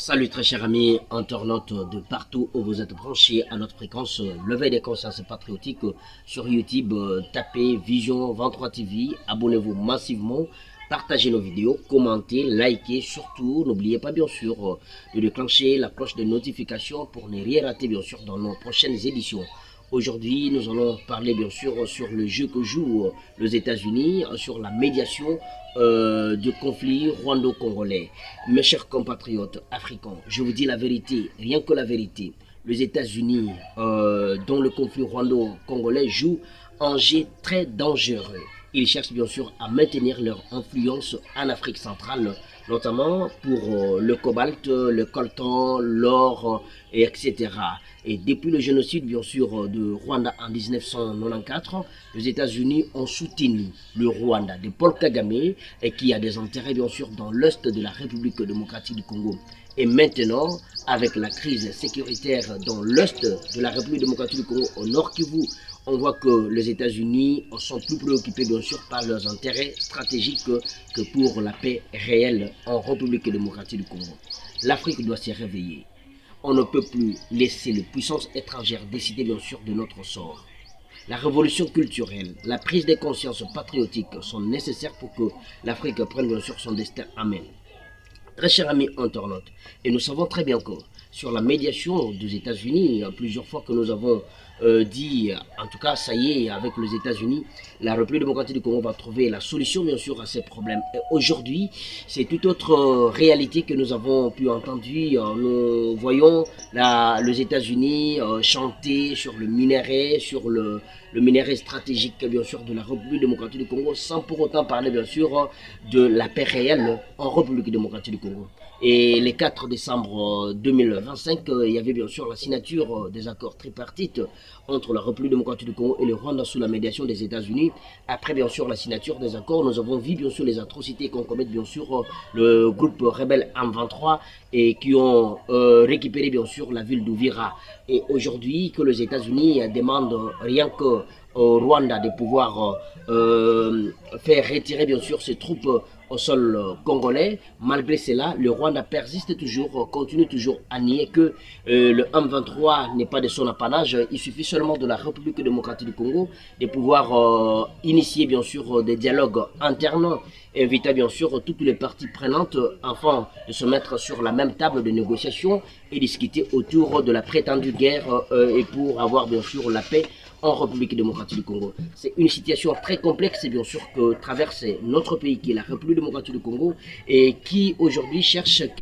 Salut très chers amis internautes de partout où vous êtes branchés à notre fréquence Levé des consciences patriotiques sur YouTube. Tapez Vision 23 TV, abonnez-vous massivement, partagez nos vidéos, commentez, likez, surtout n'oubliez pas bien sûr de déclencher la cloche de notification pour ne rien rater bien sûr dans nos prochaines éditions. Aujourd'hui, nous allons parler bien sûr sur le jeu que jouent les États-Unis, sur la médiation du conflit rwando-congolais. Mes chers compatriotes africains, je vous dis la vérité, rien que la vérité. Les États-Unis, dans le conflit rwando-congolais, jouent un jeu très dangereux. Ils cherchent bien sûr à maintenir leur influence en Afrique centrale, notamment pour le cobalt, le coltan, l'or, etc. Et depuis le génocide, bien sûr, de Rwanda en 1994, les États-Unis ont soutenu le Rwanda de Paul Kagame, et qui a des intérêts, bien sûr, dans l'est de la République démocratique du Congo. Et maintenant, avec la crise sécuritaire dans l'est de la République démocratique du Congo, au nord Kivu, on voit que les États-Unis sont plus préoccupés, bien sûr, par leurs intérêts stratégiques que pour la paix réelle en République démocratique du Congo. L'Afrique doit se réveiller. On ne peut plus laisser les puissances étrangères décider bien sûr de notre sort. La révolution culturelle, la prise de conscience patriotique sont nécessaires pour que l'Afrique prenne bien sûr son destin en main. Très chers amis internautes, et nous savons très bien que sur la médiation des États-Unis, plusieurs fois que nous avons dit, en tout cas, ça y est, avec les États-Unis, la République démocratique du Congo va trouver la solution, bien sûr, à ces problèmes. Et aujourd'hui, c'est toute autre réalité que nous avons pu entendre. Nous voyons les États-Unis chanter sur le minerai, sur le minerai stratégique, bien sûr, de la République démocratique du Congo, sans pour autant parler, bien sûr, de la paix réelle en République démocratique du Congo. Et le 4 décembre 2025, il y avait bien sûr la signature des accords tripartites entre la République démocratique du Congo et le Rwanda sous la médiation des États-Unis. Après bien sûr la signature des accords, nous avons vu bien sûr les atrocités qu'ont commis bien sûr le groupe rebelle M23 et qui ont récupéré bien sûr la ville d'Ouvira. Et aujourd'hui que les États-Unis demandent rien que au Rwanda de pouvoir faire retirer bien sûr ses troupes au sol congolais. Malgré cela, le Rwanda persiste toujours, continue toujours à nier que le M23 n'est pas de son apanage. Il suffit seulement de la République démocratique du Congo de pouvoir initier bien sûr des dialogues internes, inviter bien sûr toutes les parties prenantes afin de se mettre sur la même table de négociation et discuter autour de la prétendue guerre et pour avoir bien sûr la paix en République démocratique du Congo. C'est une situation très complexe, bien sûr, que traverse notre pays, qui est la République démocratique du Congo, et qui aujourd'hui cherche